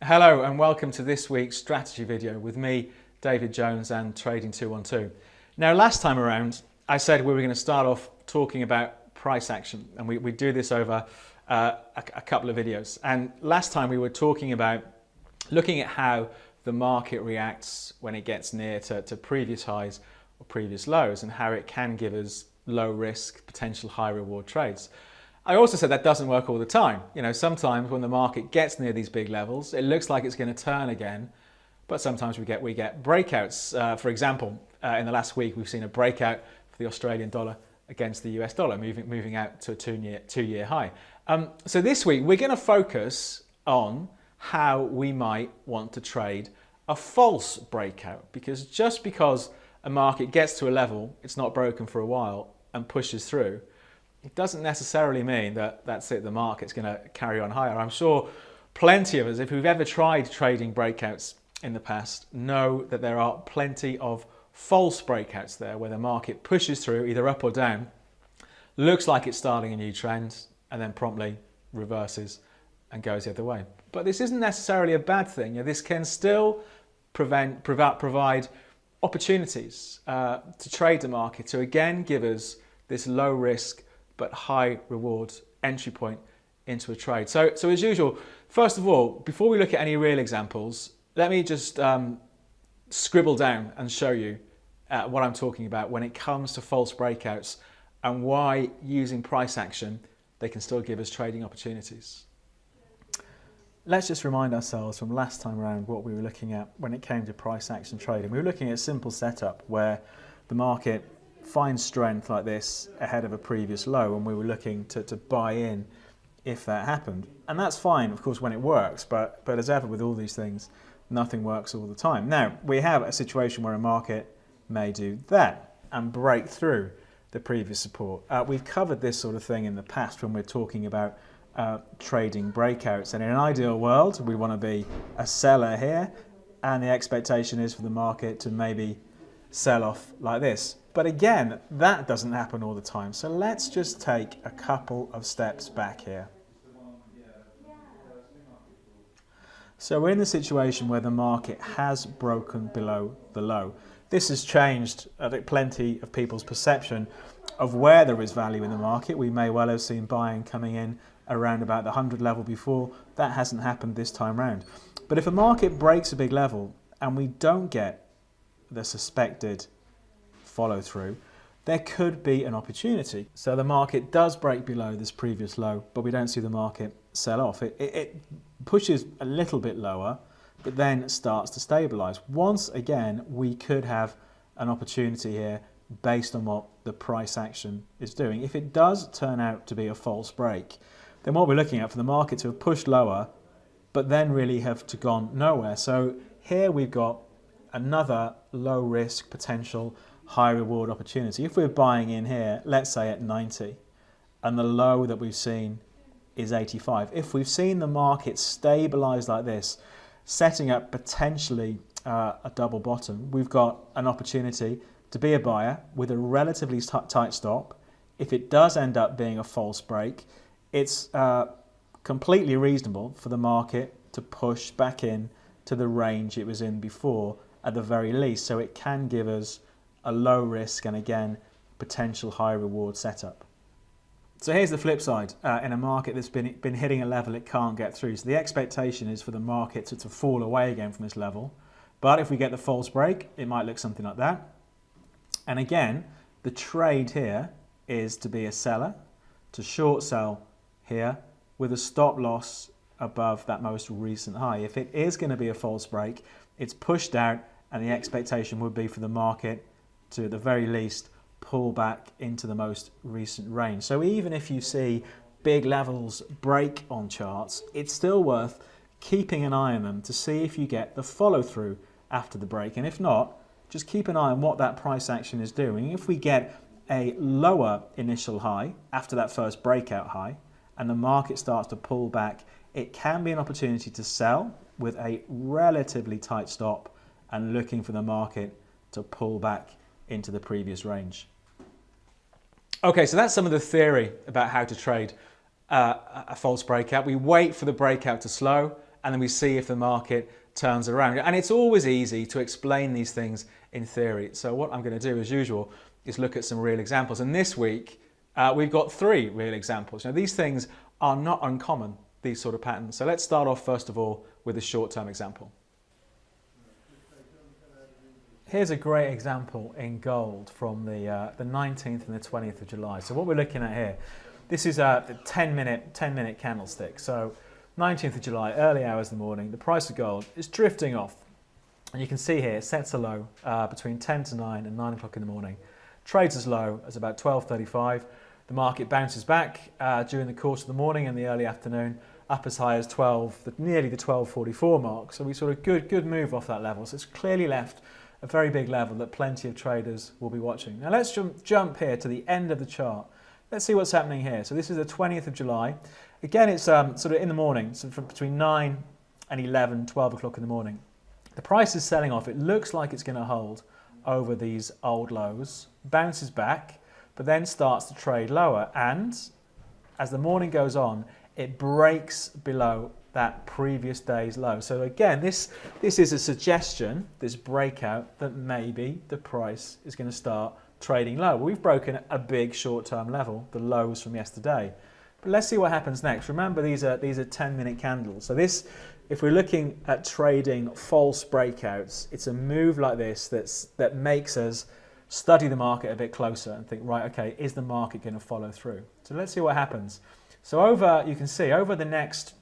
Hello and welcome to this week's strategy video with me, David Jones, and Trading 212. Now, last time around, I said we were going to start off talking about price action, and we do this over a couple of videos. And last time we were talking about looking at how the market reacts when it gets near to previous highs or previous lows, and how it can give us low risk, potential high reward trades. I also said that doesn't work all the time. You know, sometimes when the market gets near these big levels, it looks like it's going to turn again, but sometimes we get breakouts. For example, in the last week, we've seen a breakout for the Australian dollar against the US dollar, moving out to a two-year high. So this week, we're going to focus on how we might want to trade a false breakout, because just because a market gets to a level, it's not broken for a while and pushes through, it doesn't necessarily mean that that's it, the market's going to carry on higher. I'm sure plenty of us, if we've ever tried trading breakouts in the past, know that there are plenty of false breakouts there where the market pushes through either up or down, looks like it's starting a new trend, and then promptly reverses and goes the other way. But this isn't necessarily a bad thing. You know, this can still provide opportunities to trade the market, to again give us this low risk but high reward entry point into a trade. So as usual, first of all, before we look at any real examples, let me just scribble down and show you what I'm talking about when it comes to false breakouts and why using price action, they can still give us trading opportunities. Let's just remind ourselves from last time around what we were looking at when it came to price action trading. We were looking at a simple setup where the market finds strength like this ahead of a previous low, and we were looking to buy in if that happened. And that's fine, of course, when it works, but as ever with all these things, nothing works all the time. Now, we have a situation where a market may do that and break through the previous support. We've covered this sort of thing in the past when we're talking about trading breakouts, and in an ideal world, we want to be a seller here, and the expectation is for the market to maybe sell off like this. But again, that doesn't happen all the time. So let's just take a couple of steps back here. So we're in the situation where the market has broken below the low. This has changed, I think, plenty of people's perception of where there is value in the market. We may well have seen buying coming in around about the 100 level before. That hasn't happened this time round. But if a market breaks a big level and we don't get the suspected follow through, there could be an opportunity. So the market does break below this previous low, but we don't see the market sell off. It pushes a little bit lower, but then starts to stabilize. Once again, we could have an opportunity here based on what the price action is doing. If it does turn out to be a false break, then what we're looking at for the market to have pushed lower, but then really have to gone nowhere. So here we've got another low risk potential high reward opportunity. If we're buying in here, let's say at 90, and the low that we've seen is 85. If we've seen the market stabilize like this, setting up potentially a double bottom, we've got an opportunity to be a buyer with a relatively tight stop. If it does end up being a false break, it's completely reasonable for the market to push back in to the range it was in before at the very least. So it can give us a low risk and again potential high reward setup. So here's the flip side in a market that's been hitting a level it can't get through. So the expectation is for the market to fall away again from this level, but if we get the false break, it might look something like that. And again, the trade here is to be a seller, to short sell here with a stop loss above that most recent high. If it is going to be a false break, it's pushed out, and the expectation would be for the market to, at the very least, pull back into the most recent range. So even if you see big levels break on charts, it's still worth keeping an eye on them to see if you get the follow through after the break. And if not, just keep an eye on what that price action is doing. If we get a lower initial high after that first breakout high and the market starts to pull back, it can be an opportunity to sell with a relatively tight stop and looking for the market to pull back into the previous range. Okay, so that's some of the theory about how to trade a false breakout. We wait for the breakout to slow, and then we see if the market turns around. And it's always easy to explain these things in theory. So what I'm going to do, as usual, is look at some real examples. And this week, we've got 3 real examples. Now, these things are not uncommon, these sort of patterns. So let's start off, first of all, with a short-term example. Here's a great example in gold from the 19th and the 20th of July. So what we're looking at here, this is a 10-minute candlestick. So 19th of July, early hours of the morning, the price of gold is drifting off. And you can see here, it sets a low between 10 to 9 and 9 o'clock in the morning. Trades as low as about 12.35. The market bounces back during the course of the morning and the early afternoon, up as high as nearly the 12.44 mark. So we saw a good move off that level. So it's clearly left a very big level that plenty of traders will be watching. Now let's jump here to the end of the chart. Let's see what's happening here. So this is the 20th of July. Again, it's sort of in the morning, so from between 9 and 11, 12 o'clock in the morning. The price is selling off. It looks like it's going to hold over these old lows, bounces back, but then starts to trade lower. And as the morning goes on, it breaks below that previous day's low. So again, this is a suggestion, this breakout, that maybe the price is going to start trading low. We've broken a big short-term level, the lows from yesterday. But let's see what happens next. Remember, these are 10-minute candles. So this, if we're looking at trading false breakouts, it's a move like this that makes us study the market a bit closer and think, right, okay, is the market going to follow through? So let's see what happens. So you can see over the next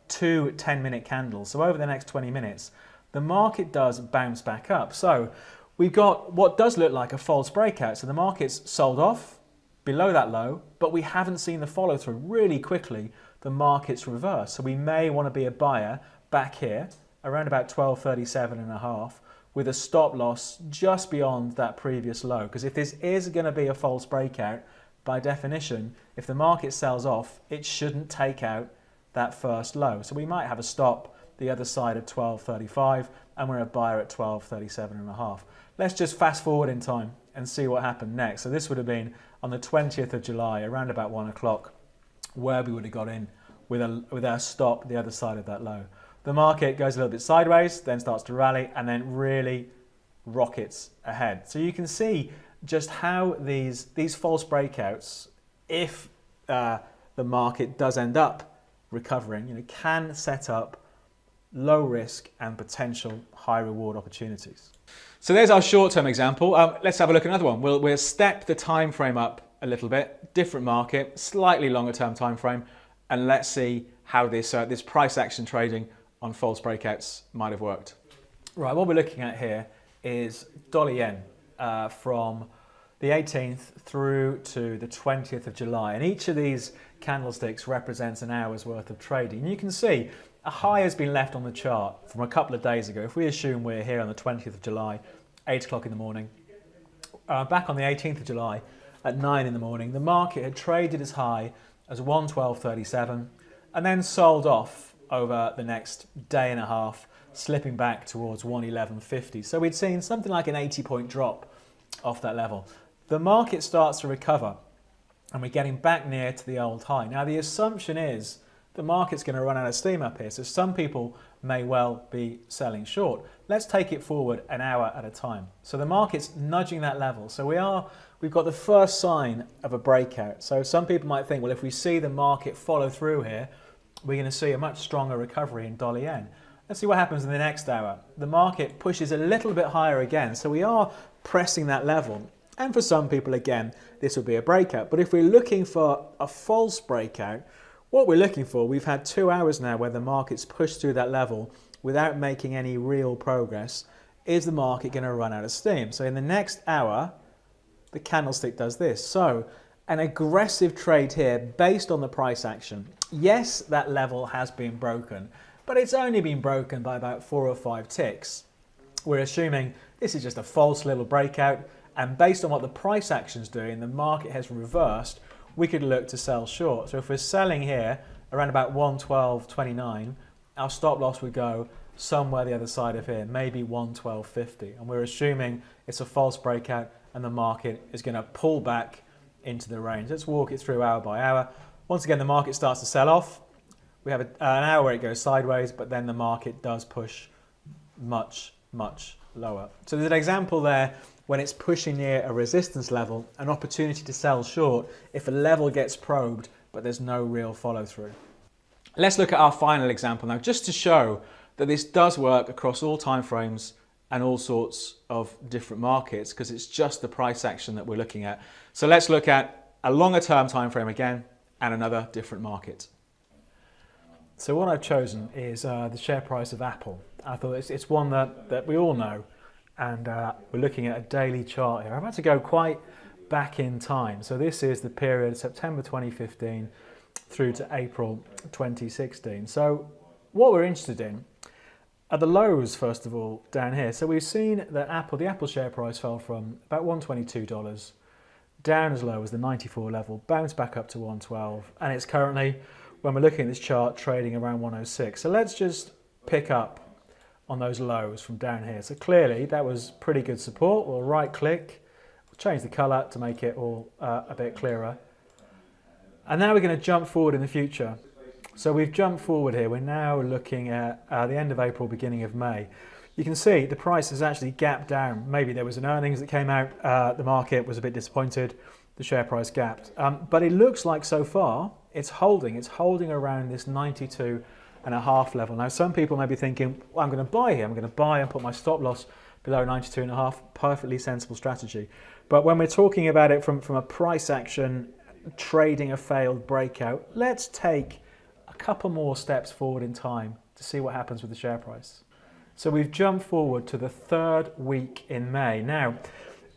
2 10-minute candles, so over the next 20 minutes, the market does bounce back up. So we've got what does look like a false breakout. So the market's sold off below that low, but we haven't seen the follow through. Really quickly, the market's reversed. So we may want to be a buyer back here around about 12.37.5 with a stop loss just beyond that previous low. Because if this is going to be a false breakout, by definition, if the market sells off, it shouldn't take out that first low. So we might have a stop the other side of 12.35 and we're a buyer at 12.37.5. Let's just fast forward in time and see what happened next. So this would have been on the 20th of July, around about 1 o'clock, where we would have got in with our stop the other side of that low. The market goes a little bit sideways, then starts to rally, and then really rockets ahead. So you can see just how these false breakouts, if the market does end up recovering, can set up low risk and potential high reward opportunities. So there's our short-term example. Let's have a look at another one. We'll step the time frame up a little bit, different market, slightly longer term time frame, and let's see how this price action trading on false breakouts might have worked. Right, what we're looking at here is dollar yen from the 18th through to the 20th of July. And each of these candlesticks represents an hour's worth of trading. And you can see a high has been left on the chart from a couple of days ago. If we assume we're here on the 20th of July, 8 o'clock in the morning, back on the 18th of July at 9 in the morning, the market had traded as high as 112.37 and then sold off over the next day and a half, slipping back towards 111.50. So we'd seen something like an 80-point drop off that level. The market starts to recover and we're getting back near to the old high. Now the assumption is the market's going to run out of steam up here, so some people may well be selling short. Let's take it forward an hour at a time. So the market's nudging that level. So we've got the first sign of a breakout. So some people might think, well, if we see the market follow through here, we're going to see a much stronger recovery in dollar yen. Let's see what happens in the next hour. The market pushes a little bit higher again, so we are pressing that level. And for some people, again, this will be a breakout. But if we're looking for a false breakout, what we're looking for, we've had 2 hours now where the market's pushed through that level without making any real progress. Is the market going to run out of steam? So in the next hour, the candlestick does this. So an aggressive trade here based on the price action. Yes, that level has been broken, but it's only been broken by about 4 or 5 ticks. We're assuming this is just a false little breakout, and based on what the price action's doing, the market has reversed, we could look to sell short. So if we're selling here around about 112.29, our stop loss would go somewhere the other side of here, maybe 112.50, and we're assuming it's a false breakout and the market is going to pull back into the range. Let's walk it through hour by hour. Once again, the market starts to sell off. We have an hour where it goes sideways, but then the market does push much, much lower. So there's an example there when it's pushing near a resistance level, an opportunity to sell short if a level gets probed, but there's no real follow through. Let's look at our final example now, just to show that this does work across all time frames and all sorts of different markets, because it's just the price action that we're looking at. So let's look at a longer term time frame again and another different market. So what I've chosen is the share price of Apple. I thought it's one that we all know, and we're looking at a daily chart here. I've had to go quite back in time. So this is the period September 2015 through to April 2016. So what we're interested in are the lows, first of all, down here. So we've seen that the Apple share price fell from about $122 down as low as the 94 level, bounced back up to 112, and it's currently, when we're looking at this chart, trading around 106. So let's just pick up on those lows from down here. So clearly that was pretty good support. We'll right click, we'll change the color to make it all a bit clearer. And now we're going to jump forward in the future. So we've jumped forward here. We're now looking at the end of April, beginning of May. You can see the price has actually gapped down. Maybe there was an earnings that came out. The market was a bit disappointed. The share price gapped. But it looks like so far it's holding. It's holding around this 92.5 level. Now some people may be thinking, well, I'm going to buy here. I'm going to buy and put my stop loss below 92.5. Perfectly sensible strategy. But when we're talking about it from a price action, trading a failed breakout, let's take a couple more steps forward in time to see what happens with the share price. So we've jumped forward to the third week in May. Now,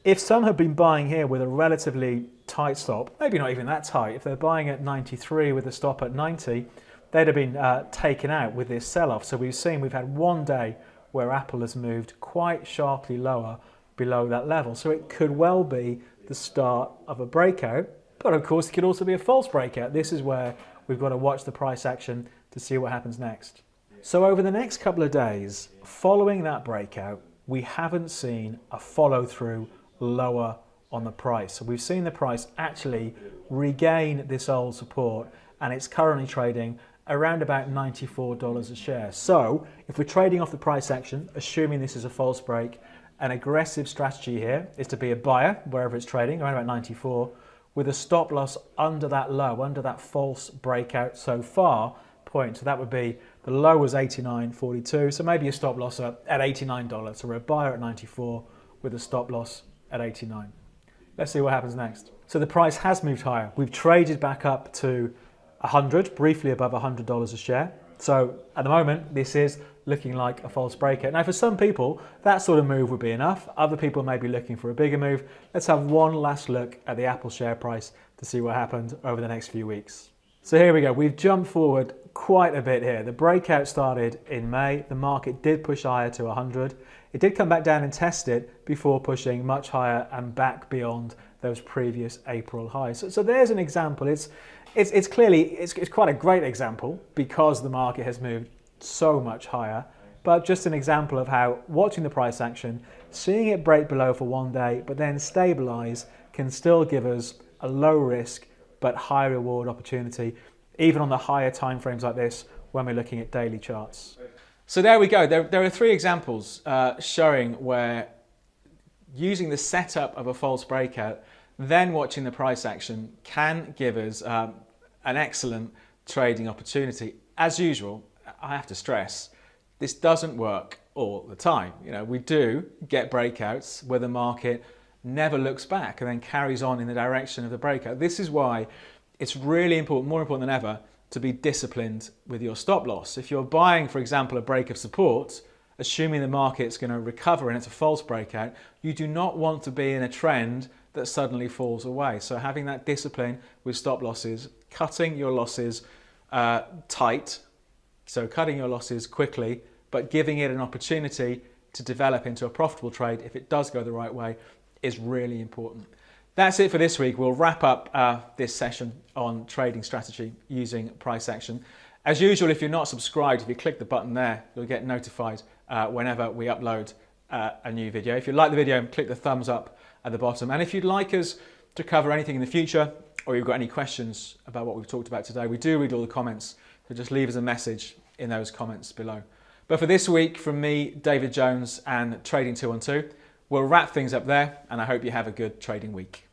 if some have been buying here with a relatively tight stop, maybe not even that tight, if they're buying at 93 with a stop at 90, they'd have been taken out with this sell-off. So we've had one day where Apple has moved quite sharply lower below that level. So it could well be the start of a breakout, but of course it could also be a false breakout. This is where we've got to watch the price action to see what happens next. So over the next couple of days, following that breakout, we haven't seen a follow through lower on the price. So we've seen the price actually regain this old support, and it's currently trading around about $94 a share. So if we're trading off the price action, assuming this is a false break, an aggressive strategy here is to be a buyer wherever it's trading, around about 94, with a stop loss under that low, under that false breakout so far point. So that would be, the low was 89.42, so maybe a stop loss at $89. So we're a buyer at 94 with a stop loss at 89. Let's see what happens next. So the price has moved higher. We've traded back up to 100, briefly above $100 a share. So at the moment, this is looking like a false breakout. Now for some people, that sort of move would be enough. Other people may be looking for a bigger move. Let's have one last look at the Apple share price to see what happened over the next few weeks. So here we go. We've jumped forward quite a bit here. The breakout started in May. The market did push higher to 100. It did come back down and test it before pushing much higher and back beyond those previous April highs. So there's an example. It's clearly quite a great example because the market has moved so much higher, but just an example of how watching the price action, seeing it break below for one day, but then stabilize, can still give us a low risk but high reward opportunity, even on the higher time frames like this when we're looking at daily charts. So there we go. There are three examples showing where using the setup of a false breakout, then watching the price action can give us an excellent trading opportunity. As usual, I have to stress, this doesn't work all the time. You know, we do get breakouts where the market never looks back and then carries on in the direction of the breakout. This is why it's really important, more important than ever, to be disciplined with your stop loss. If you're buying, for example, a break of support, assuming the market's going to recover and it's a false breakout, you do not want to be in a trend that suddenly falls away. So having that discipline with stop losses, cutting your losses tight, so cutting your losses quickly, but giving it an opportunity to develop into a profitable trade if it does go the right way, is really important. That's it for this week. We'll wrap up this session on trading strategy using price action. As usual, if you're not subscribed, if you click the button there, you'll get notified whenever we upload a new video. If you like the video, click the thumbs up at the bottom. And if you'd like us to cover anything in the future, or you've got any questions about what we've talked about today, we do read all the comments, so just leave us a message in those comments below. But for this week, from me, David Jones and Trading 212, we'll wrap things up there, and I hope you have a good trading week.